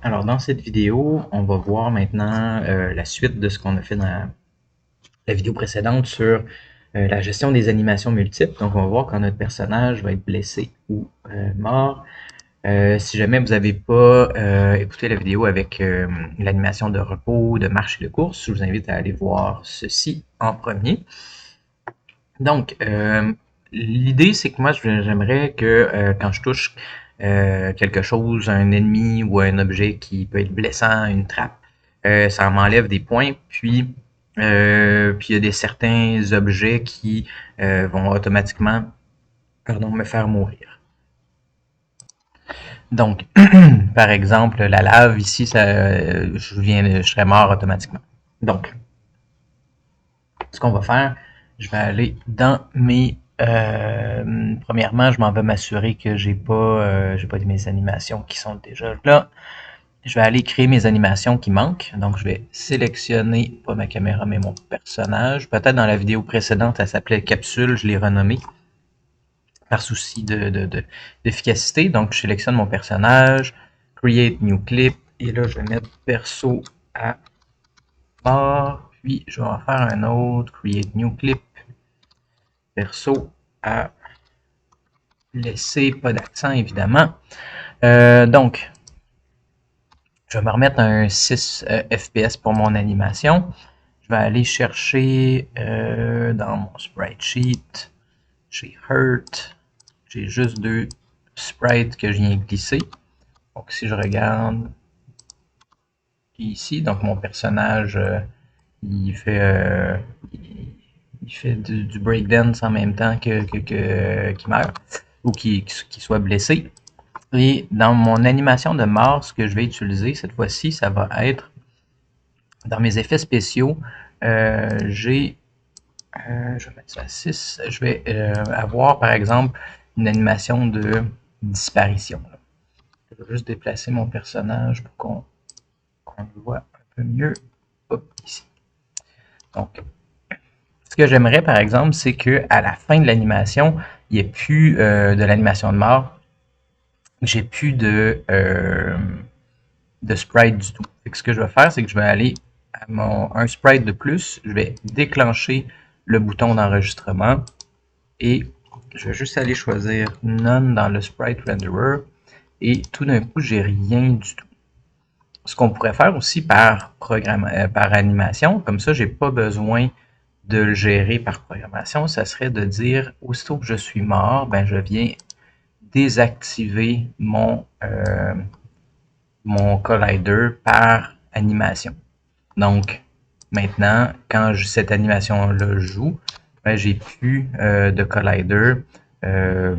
Alors, dans cette vidéo, on va voir maintenant la suite de ce qu'on a fait dans la vidéo précédente sur la gestion des animations multiples. Donc, on va voir quand notre personnage va être blessé ou mort. Si jamais vous n'avez pas écouté la vidéo avec l'animation de repos, de marche et de course, je vous invite à aller voir ceci en premier. Donc, l'idée, c'est que moi, j'aimerais que quand je touche quelque chose, un ennemi ou un objet qui peut être blessant, une trappe, ça m'enlève des points. Puis il y a certains objets qui vont automatiquement, me faire mourir. Donc, par exemple, la lave ici, je serais mort automatiquement. Donc, ce qu'on va faire, je vais aller dans mes... premièrement, je m'en vais m'assurer que j'ai pas mes animations qui sont déjà là. Je vais aller créer mes animations qui manquent. Donc, je vais sélectionner, pas ma caméra, mais mon personnage. Peut-être dans la vidéo précédente, elle s'appelait Capsule, je l'ai renommée par souci d'efficacité. Donc, je sélectionne mon personnage, Create New Clip, et là, je vais mettre Perso à mort, puis je vais en faire un autre, Create New Clip, Perso à laisser, pas d'accent évidemment. Donc, je vais me remettre un 6 FPS pour mon animation. Je vais aller chercher dans mon sprite sheet, j'ai Hurt, j'ai juste deux sprites que je viens glisser. Donc si je regarde ici, donc mon personnage, il fait, il fait du breakdance en même temps qu'il meurt ou qu'il soit blessé. Et dans mon animation de mort, ce que je vais utiliser cette fois-ci, ça va être dans mes effets spéciaux. Je vais mettre ça à 6. Je vais avoir par exemple une animation de disparition. Je vais juste déplacer mon personnage pour qu'on le voit un peu mieux. Hop, ici. Donc, ce que j'aimerais par exemple, c'est qu'à la fin de l'animation, il n'y ait plus de l'animation de mort. J'ai plus de sprite du tout. Fait que ce que je vais faire, c'est que je vais aller à un sprite de plus, je vais déclencher le bouton d'enregistrement et je vais juste aller choisir None dans le sprite renderer et tout d'un coup, j'ai rien du tout. Ce qu'on pourrait faire aussi par animation, comme ça, j'ai pas besoin de le gérer par programmation, ça serait de dire aussitôt que je suis mort, ben je viens désactiver mon collider par animation. Donc, maintenant, quand cette animation-là joue, ben, j'ai plus de collider. Euh,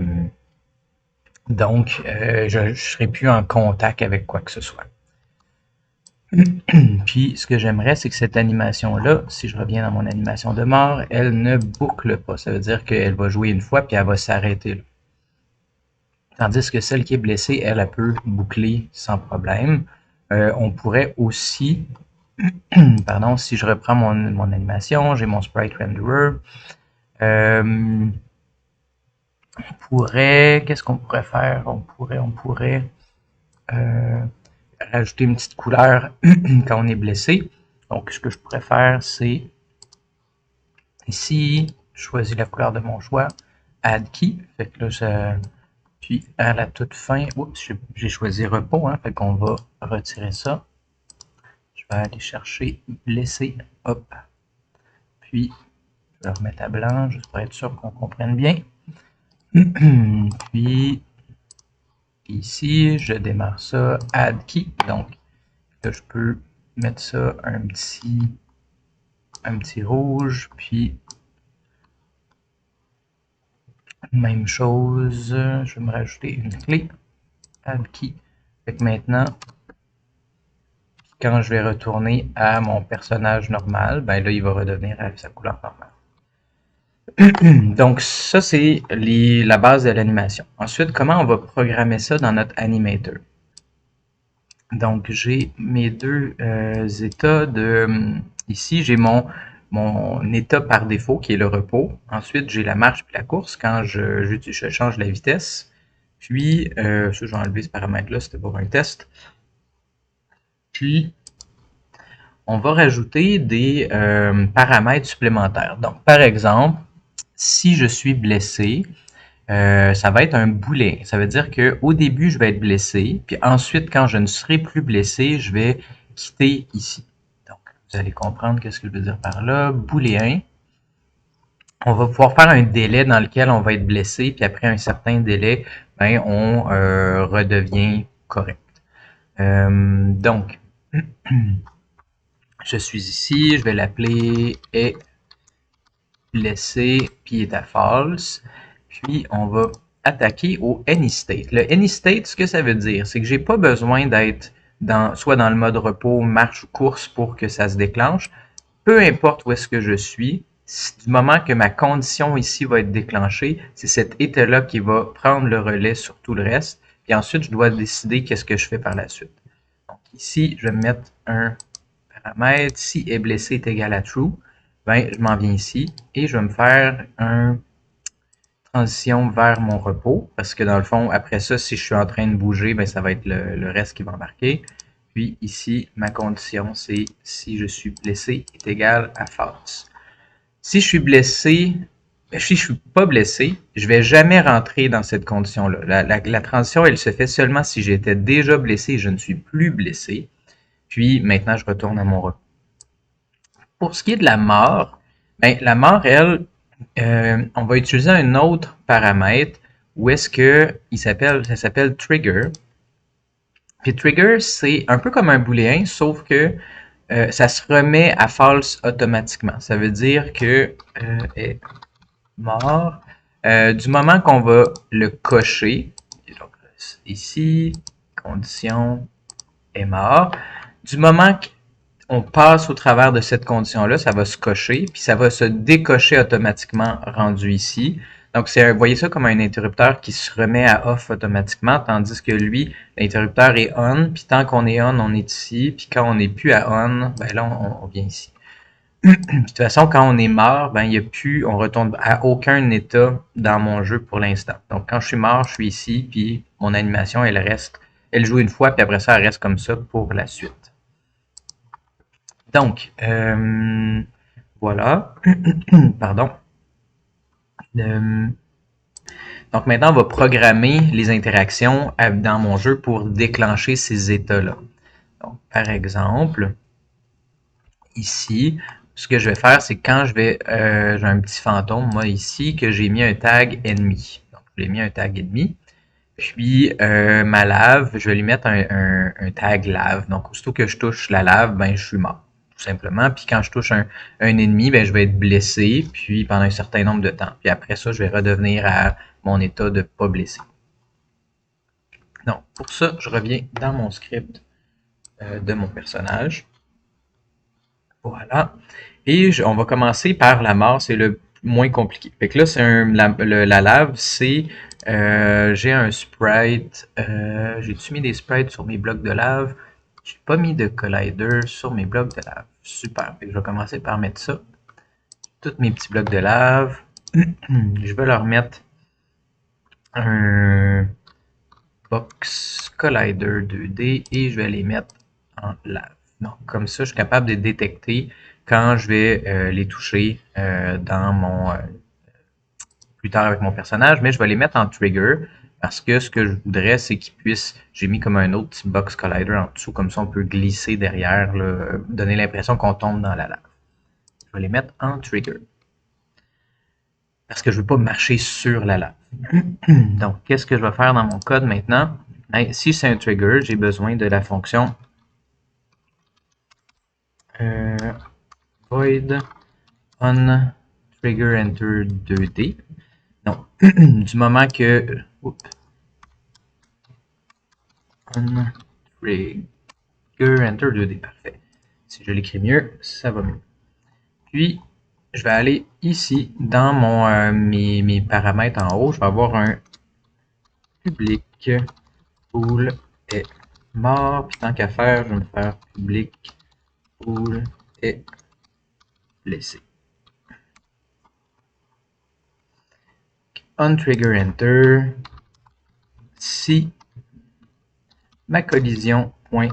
donc, je ne serai plus en contact avec quoi que ce soit. Puis, ce que j'aimerais, c'est que cette animation-là, si je reviens dans mon animation de mort, elle ne boucle pas. Ça veut dire qu'elle va jouer une fois, puis elle va s'arrêter là. Tandis que celle qui est blessée, elle peut boucler sans problème. On pourrait aussi, pardon, si je reprends mon animation, j'ai mon sprite renderer. Qu'est-ce qu'on pourrait faire? On pourrait rajouter une petite couleur quand on est blessé. Donc, ce que je pourrais faire, c'est ici, je choisis la couleur de mon choix, add key. Fait que là, puis à la toute fin, oups, j'ai choisi repos, hein, fait qu'on va retirer ça. Je vais aller chercher blessé, hop. Puis, je vais le remettre à blanc, juste pour être sûr qu'on comprenne bien. Puis, ici, je démarre ça, add key. Donc, là, je peux mettre ça un petit rouge, puis même chose, je vais me rajouter une clé, add key. Fait que maintenant, quand je vais retourner à mon personnage normal, ben là, il va redevenir à sa couleur normale. Donc, ça, c'est la base de l'animation. Ensuite, comment on va programmer ça dans notre animator? Donc, j'ai mes deux états ici, j'ai mon état par défaut qui est le repos. Ensuite, j'ai la marche et la course quand je change la vitesse. Puis, je vais enlever ce paramètre-là, c'était pour un test. Puis, on va rajouter des paramètres supplémentaires. Donc, par exemple, si je suis blessé, ça va être un booléen. Ça veut dire qu'au début, je vais être blessé, puis ensuite, quand je ne serai plus blessé, je vais quitter ici. Donc, vous allez comprendre qu'est-ce que je veux dire par là. Booléen. On va pouvoir faire un délai dans lequel on va être blessé, puis après un certain délai, ben, on redevient correct. Donc, je suis ici, je vais l'appeler est blessé, puis est à false. Puis, on va attaquer au AnyState. Le AnyState, ce que ça veut dire, c'est que j'ai pas besoin d'être soit dans le mode repos, marche ou course pour que ça se déclenche. Peu importe où est-ce que je suis, du moment que ma condition ici va être déclenchée, c'est cet état-là qui va prendre le relais sur tout le reste. Puis ensuite, je dois décider qu'est-ce que je fais par la suite. Donc ici, je vais mettre un paramètre. Si est blessé est égal à true, ben, je m'en viens ici et je vais me faire une transition vers mon repos. Parce que dans le fond, après ça, si je suis en train de bouger, ben, ça va être le reste qui va embarquer. Puis ici, ma condition, c'est si je suis blessé est égal à false. Si je suis blessé, si je suis pas blessé, je vais jamais rentrer dans cette condition-là. La transition, elle se fait seulement si j'étais déjà blessé et je ne suis plus blessé. Puis maintenant, je retourne à mon repos. Pour ce qui est de la mort, ben, la mort, elle, on va utiliser un autre paramètre où est-ce que ça s'appelle trigger. Puis trigger, c'est un peu comme un booléen, sauf que ça se remet à false automatiquement. Ça veut dire que est mort, du moment qu'on va le cocher, donc ici, condition est mort, du moment qu'on passe au travers de cette condition-là, ça va se cocher, puis ça va se décocher automatiquement rendu ici. Donc, vous voyez ça comme un interrupteur qui se remet à off automatiquement, tandis que lui, l'interrupteur est on, puis tant qu'on est on, on est ici, puis quand on n'est plus à on, ben là, on vient ici. Puis, de toute façon, quand on est mort, ben, il y a plus, on retourne à aucun état dans mon jeu pour l'instant. Donc, quand je suis mort, je suis ici, puis mon animation, elle reste, elle joue une fois, puis après ça, elle reste comme ça pour la suite. Donc, voilà. Pardon. Donc, maintenant, on va programmer les interactions dans mon jeu pour déclencher ces états-là. Donc, par exemple, ici, ce que je vais faire, c'est quand j'ai un petit fantôme, moi ici, que j'ai mis un tag ennemi. Donc, je lui ai mis un tag ennemi. Puis, ma lave, je vais lui mettre un tag lave. Donc, aussitôt que je touche la lave, ben, je suis mort, tout simplement. Puis, quand je touche un ennemi, ben, je vais être blessé, puis pendant un certain nombre de temps. Puis après ça, je vais redevenir à mon état de pas blessé. Donc, pour ça, je reviens dans mon script de mon personnage. Voilà. Et on va commencer par la mort, c'est le moins compliqué. Fait que là, c'est la lave, c'est j'ai un sprite. J'ai-tu mis des sprites sur mes blocs de lave? J'ai pas mis de collider sur mes blocs de lave. Super. Fait que je vais commencer par mettre ça. Tous mes petits blocs de lave. Je vais leur mettre un box collider 2D et je vais les mettre en lave. Donc, comme ça, je suis capable de détecter quand je vais les toucher dans mon plus tard avec mon personnage, mais je vais les mettre en trigger parce que ce que je voudrais, c'est qu'ils puissent. J'ai mis comme un autre petit box collider en dessous, comme ça on peut glisser derrière, là, donner l'impression qu'on tombe dans la lave. Je vais les mettre en trigger parce que je ne veux pas marcher sur la lave. Donc, qu'est-ce que je vais faire dans mon code maintenant? Ben, si c'est un trigger, j'ai besoin de la fonction void on trigger enter 2D. Donc, du moment que on trigger enter 2D, parfait. Si je l'écris mieux, ça va mieux. Puis, je vais aller ici dans mes paramètres en haut. Je vais avoir un public pool est mort. Puis tant qu'à faire, je vais me faire public pool est blessé. On trigger enter si ma collision point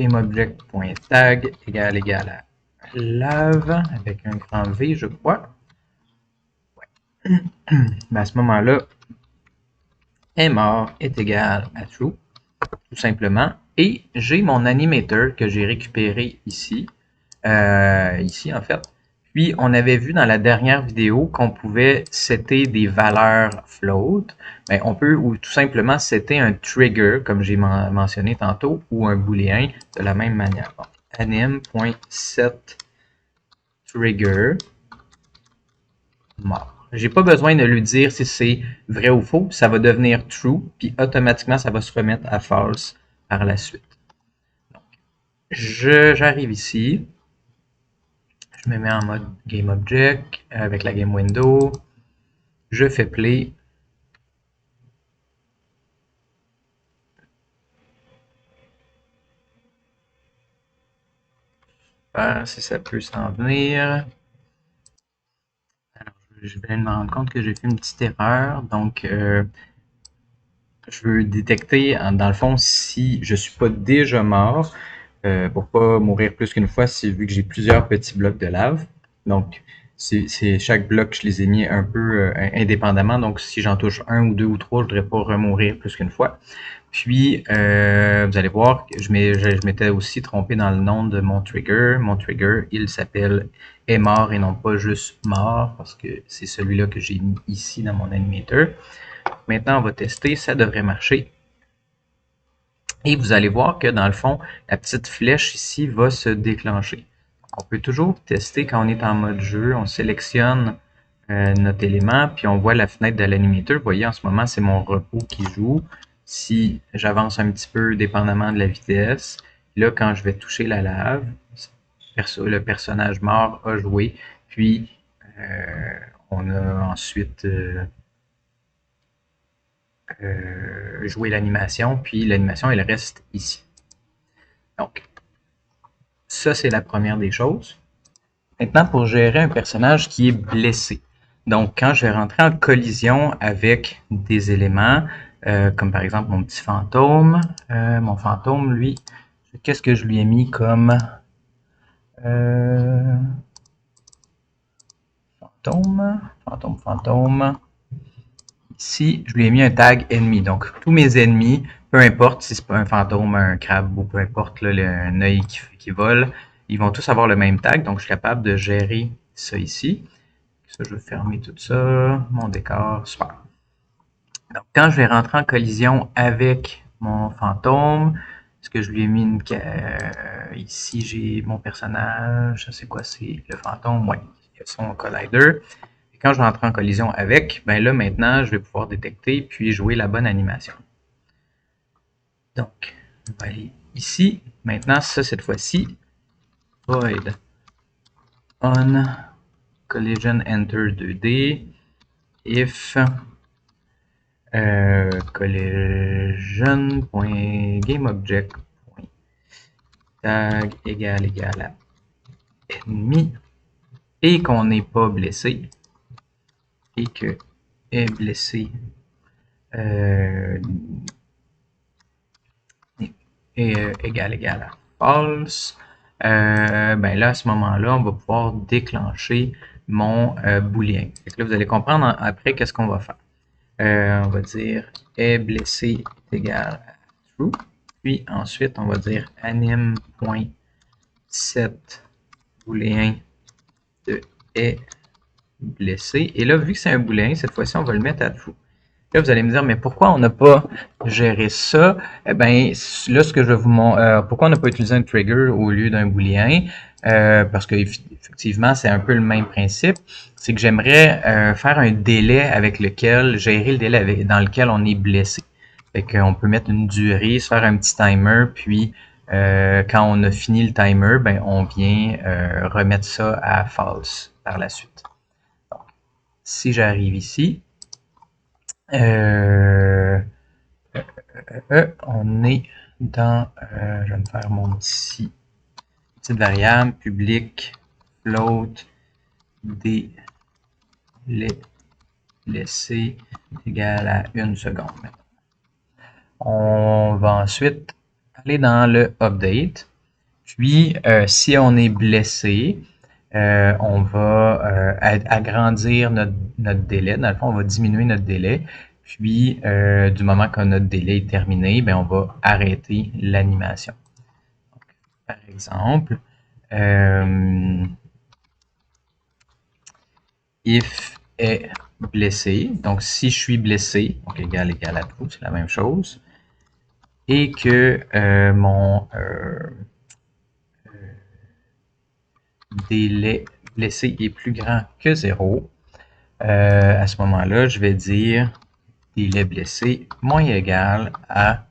GameObject.tag égale à lave avec un grand V, je crois. Ouais. Ben à ce moment-là, est mort est égal à true, tout simplement. Et j'ai mon animator que j'ai récupéré ici. Ici, en fait. Puis, on avait vu dans la dernière vidéo qu'on pouvait setter des valeurs float. Ben, on peut ou tout simplement setter un trigger, comme j'ai mentionné tantôt, ou un booléen de la même manière. Donc, anim.setTrigger mort. J'ai pas besoin de lui dire si c'est vrai ou faux, ça va devenir true, puis automatiquement ça va se remettre à false par la suite. Donc, j'arrive ici, je me mets en mode GameObject avec la Game Window, je fais play. Si ça peut s'en venir. Alors, je viens de me rendre compte que j'ai fait une petite erreur, donc je veux détecter, dans le fond, si je suis pas déjà mort, pour pas mourir plus qu'une fois, vu que j'ai plusieurs petits blocs de lave. Donc, c'est chaque bloc, je les ai mis un peu indépendamment. Donc, si j'en touche un ou deux ou trois, je ne devrais pas remourir plus qu'une fois. Puis, vous allez voir que je m'étais aussi trompé dans le nom de mon trigger. Mon trigger, il s'appelle est mort et non pas juste mort, parce que c'est celui-là que j'ai mis ici dans mon animator. Maintenant, on va tester, ça devrait marcher. Et vous allez voir que dans le fond, la petite flèche ici va se déclencher. On peut toujours tester quand on est en mode jeu, on sélectionne notre élément, puis on voit la fenêtre de l'animateur. Vous voyez, en ce moment, c'est mon repos qui joue. Si j'avance un petit peu, dépendamment de la vitesse, là, quand je vais toucher la lave, le personnage mort a joué, puis on a ensuite joué l'animation, puis l'animation, elle reste ici. Donc, ça, c'est la première des choses. Maintenant, pour gérer un personnage qui est blessé. Donc, quand je vais rentrer en collision avec des éléments, comme par exemple mon petit fantôme, mon fantôme, lui, qu'est-ce que je lui ai mis comme fantôme. Ici, je lui ai mis un tag ennemi. Donc, tous mes ennemis, peu importe si c'est pas un fantôme, un crabe ou peu importe là, un œil qui vole, ils vont tous avoir le même tag. Donc, je suis capable de gérer ça ici. Ça, je vais fermer tout ça. Mon décor, super. Donc, quand je vais rentrer en collision avec mon fantôme, est-ce que je lui ai mis une... ici, j'ai mon personnage. C'est quoi? C'est le fantôme? Oui, il y a son collider. Et quand je vais entrer en collision avec, ben là, maintenant, je vais pouvoir détecter puis jouer la bonne animation. Donc, on va aller ici. Maintenant, ça, cette fois-ci, void on collision enter 2D if collision.gameObject.tag égale à ennemi et qu'on n'est pas blessé et que est blessé est égal à false, ben là, à ce moment-là, on va pouvoir déclencher mon booléen. Là, vous allez comprendre après qu'est-ce qu'on va faire. On va dire est blessé est égal à true. Puis ensuite, on va dire anim.set booléen de est blessé. Et là, vu que c'est un booléen, cette fois-ci, on va le mettre à true. Là, vous allez me dire, mais pourquoi on n'a pas géré ça? Eh bien, là, ce que je vous montre, pourquoi on n'a pas utilisé un trigger au lieu d'un booléen? Parce que effectivement, c'est un peu le même principe. C'est que j'aimerais faire un délai avec lequel, gérer le délai dans lequel on est blessé. Fait qu'on peut mettre une durée, se faire un petit timer, puis quand on a fini le timer, ben, on vient remettre ça à false par la suite. Donc, si j'arrive ici, on est dans, je vais me faire mon petite variable public float des laisser égal à 1 seconde. On va ensuite aller dans le update. Puis, si on est blessé, on va agrandir notre délai. Dans le fond, on va diminuer notre délai. Puis, du moment que notre délai est terminé, ben, on va arrêter l'animation. Par exemple, if est blessé, donc si je suis blessé, donc égal à true, c'est la même chose, et que mon délai blessé est plus grand que 0, à ce moment-là, je vais dire délai blessé moins égal à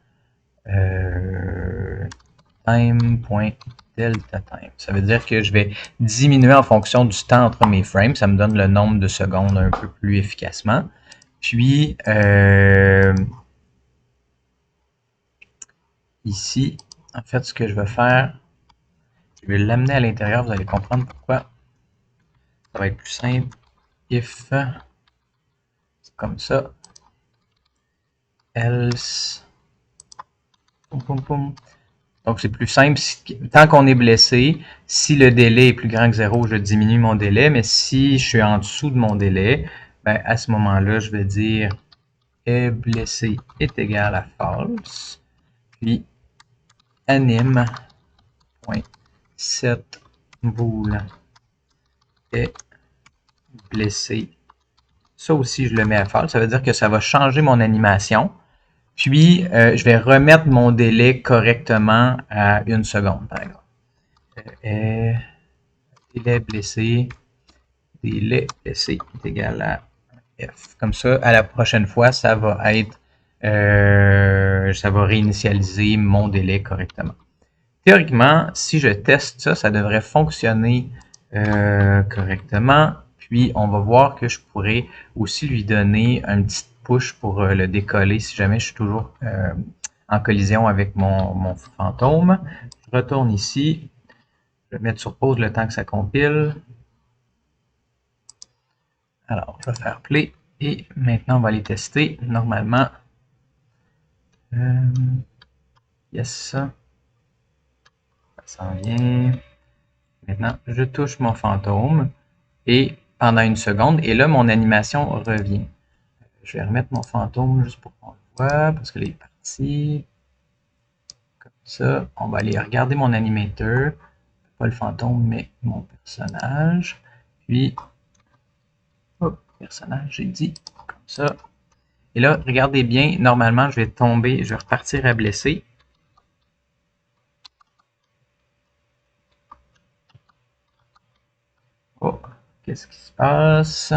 time.delta time. Ça veut dire que je vais diminuer en fonction du temps entre mes frames. Ça me donne le nombre de secondes un peu plus efficacement. Puis, ici, en fait, ce que je vais faire, je vais l'amener à l'intérieur. Vous allez comprendre pourquoi. Ça va être plus simple. If, c'est comme ça. Else, poum, poum, poum. Donc, c'est plus simple. Tant qu'on est blessé, si le délai est plus grand que 0, je diminue mon délai. Mais si je suis en dessous de mon délai, ben, à ce moment-là, je vais dire est blessé est égal à false. Puis, anim.setBool est blessé. Ça aussi, je le mets à false. Ça veut dire que ça va changer mon animation. Puis, je vais remettre mon délai correctement à 1 seconde, par exemple. Délai blessé est égal à F. Comme ça, à la prochaine fois, ça va être, ça va réinitialiser mon délai correctement. Théoriquement, si je teste ça, ça devrait fonctionner correctement. Puis, on va voir que je pourrais aussi lui donner un petit push pour le décoller si jamais je suis toujours en collision avec mon fantôme. Je retourne ici. Je vais mettre sur pause le temps que ça compile. Alors, je vais faire play. Et maintenant, on va les tester. Normalement, yes, ça s'en vient. Maintenant, je touche mon fantôme. Et pendant 1 seconde, et là, mon animation revient. Je vais remettre mon fantôme juste pour qu'on le voit, parce que là, il est parti. Comme ça, on va aller regarder mon animateur. Pas le fantôme, mais mon personnage. Puis, hop, personnage, j'ai dit, comme ça. Et là, regardez bien, normalement, je vais tomber, je vais repartir à blesser. Oh, qu'est-ce qui se passe?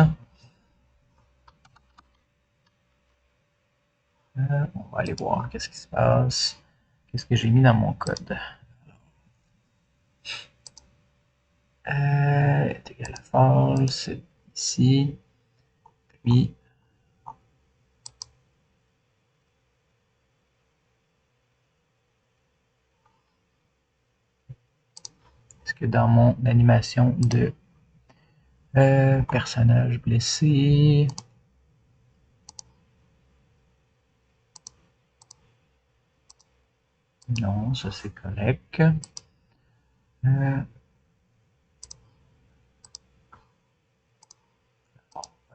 On va aller voir qu'est-ce qui se passe. Qu'est-ce que j'ai mis dans mon code? Est égal à false, ici. Puis, est-ce que dans mon animation de personnage blessé, non, ça c'est correct. On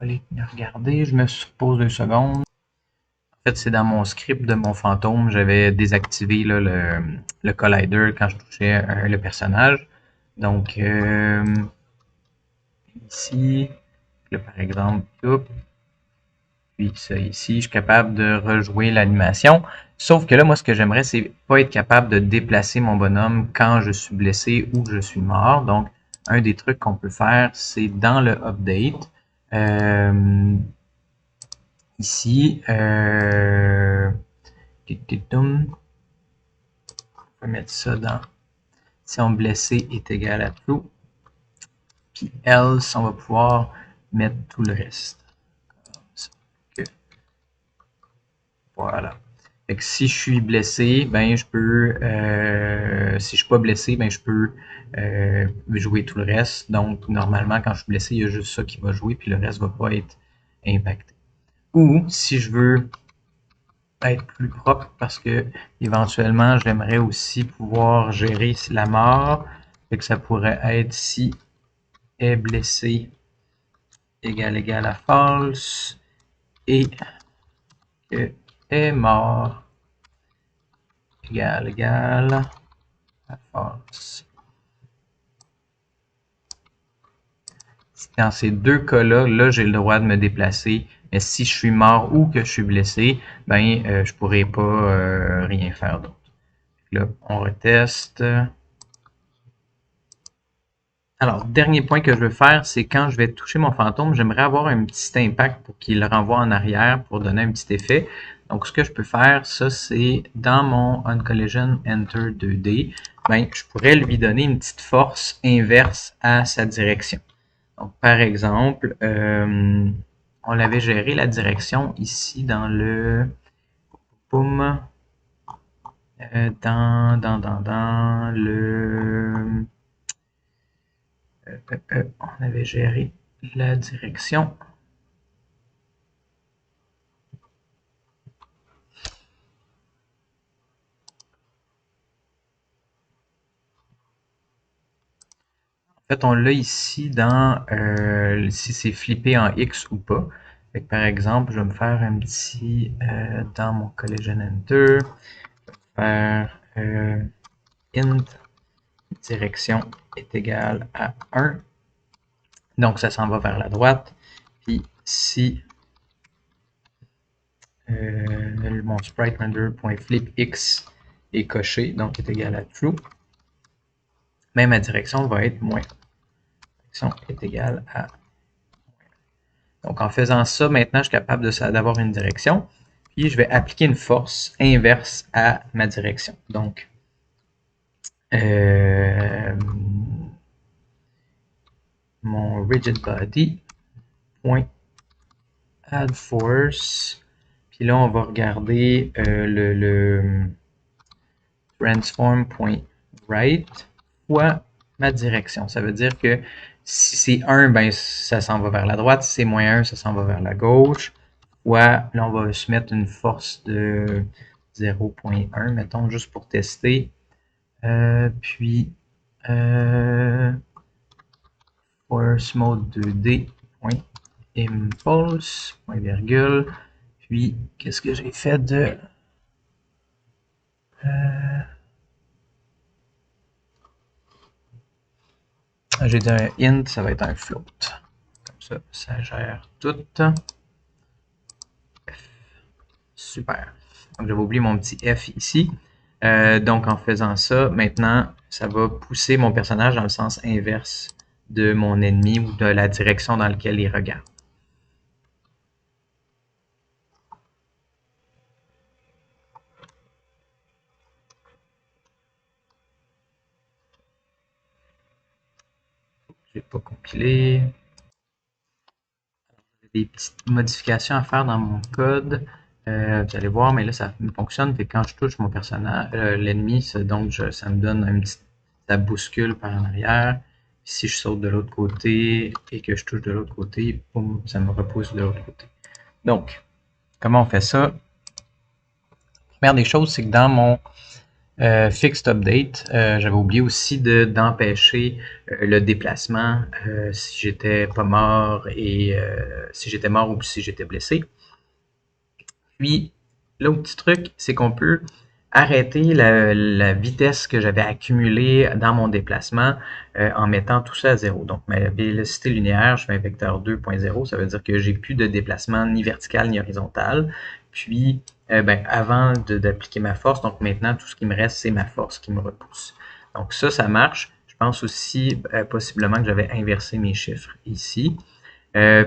va aller regarder, je me suppose 2 secondes. En fait, c'est dans mon script de mon fantôme, j'avais désactivé là, le collider quand je touchais le personnage. Donc, ici, là, par exemple, puis ça ici, je suis capable de rejouer l'animation. Sauf que là, moi, ce que j'aimerais, c'est pas être capable de déplacer mon bonhomme quand je suis blessé ou que je suis mort. Donc, un des trucs qu'on peut faire, c'est dans le update. Ici, on va mettre ça dans si on blessé est égal à true. Puis else, on va pouvoir mettre tout le reste. Comme ça. Voilà. Fait que si je suis blessé, ben je peux. Si je suis pas blessé, ben je peux jouer tout le reste. Donc normalement, quand je suis blessé, il y a juste ça qui va jouer, puis le reste va pas être impacté. Ou si je veux être plus propre parce que éventuellement j'aimerais aussi pouvoir gérer la mort. Fait que ça pourrait être si est blessé égal à false et que est mort égal à false. Dans ces deux cas-là, là, j'ai le droit de me déplacer. Mais si je suis mort ou que je suis blessé, ben, je pourrais pas rien faire d'autre. Là, on reteste. Alors, dernier point que je veux faire, c'est quand je vais toucher mon fantôme, j'aimerais avoir un petit impact pour qu'il le renvoie en arrière pour donner un petit effet. Donc, ce que je peux faire, ça, c'est dans mon OnCollision Enter 2D, ben, je pourrais lui donner une petite force inverse à sa direction. Donc, par exemple, on avait géré la direction ici dans le boom, dans le on avait géré la direction. En fait, on l'a ici dans si c'est flippé en X ou pas. Fait que, par exemple, je vais me faire un petit dans mon Collision Enter, faire int direction est égal à 1. Donc, ça s'en va vers la droite. Puis, si mon sprite render.flipx est coché, donc est égal à true, mais ma direction va être moins. Direction est égale à. Donc, en faisant ça, maintenant, je suis capable d'avoir une direction. Puis, je vais appliquer une force inverse à ma direction. Donc, mon rigid body point add force. Puis là, on va regarder le transform.right fois ma direction. Ça veut dire que si c'est 1, ben, ça s'en va vers la droite. Si c'est moins 1, ça s'en va vers la gauche. Fois, là, on va se mettre une force de 0.1, mettons, juste pour tester. Puis, force mode 2D, point impulse, point virgule. Puis, qu'est-ce que j'ai fait de... j'ai dit un int, ça va être un float. Comme ça, ça gère tout. Super. Donc, j'avais oublié mon petit F ici. Donc, en faisant ça, maintenant, ça va pousser mon personnage dans le sens inverse de mon ennemi ou de la direction dans laquelle il regarde. Je n'ai pas compilé. Des petites modifications à faire dans mon code. Vous allez voir, mais là, ça fonctionne. Fait que quand je touche mon personnage, l'ennemi, donc ça me donne un petit, ça bouscule par en arrière. Puis si je saute de l'autre côté et que je touche de l'autre côté, boum, ça me repousse de l'autre côté. Donc, comment on fait ça? La première des choses, c'est que dans mon fixed update, j'avais oublié aussi d'empêcher le déplacement si j'étais pas mort et si j'étais mort ou si j'étais blessé. Puis, l'autre petit truc, c'est qu'on peut arrêter la vitesse que j'avais accumulée dans mon déplacement en mettant tout ça à 0. Donc, ma vélocité linéaire, je fais un vecteur 2.0, ça veut dire que j'ai plus de déplacement ni vertical ni horizontal. Puis, ben, avant d'appliquer ma force, donc maintenant, tout ce qui me reste, c'est ma force qui me repousse. Donc ça marche. Je pense aussi possiblement que j'avais inversé mes chiffres ici.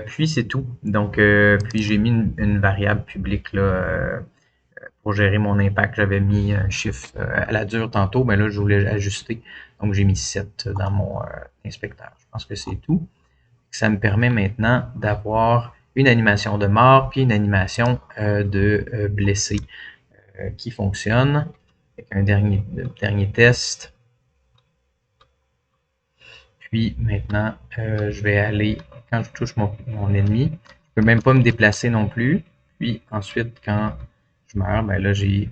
Puis c'est tout. Donc, puis j'ai mis une variable publique là, pour gérer mon impact. J'avais mis un chiffre à la dure tantôt, mais là, je voulais ajuster. Donc, j'ai mis 7 dans mon inspecteur. Je pense que c'est tout. Ça me permet maintenant d'avoir une animation de mort puis une animation de blessé qui fonctionne. Avec un dernier test. Puis maintenant, je vais aller, quand je touche mon ennemi, je ne peux même pas me déplacer non plus. Puis ensuite, quand je meurs, ben là j'ai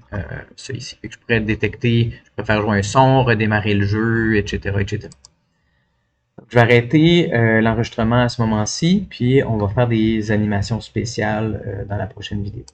ça ici. Fait que je pourrais détecter, je pourrais faire jouer un son, redémarrer le jeu, etc. etc. Je vais arrêter l'enregistrement à ce moment-ci, puis on va faire des animations spéciales dans la prochaine vidéo.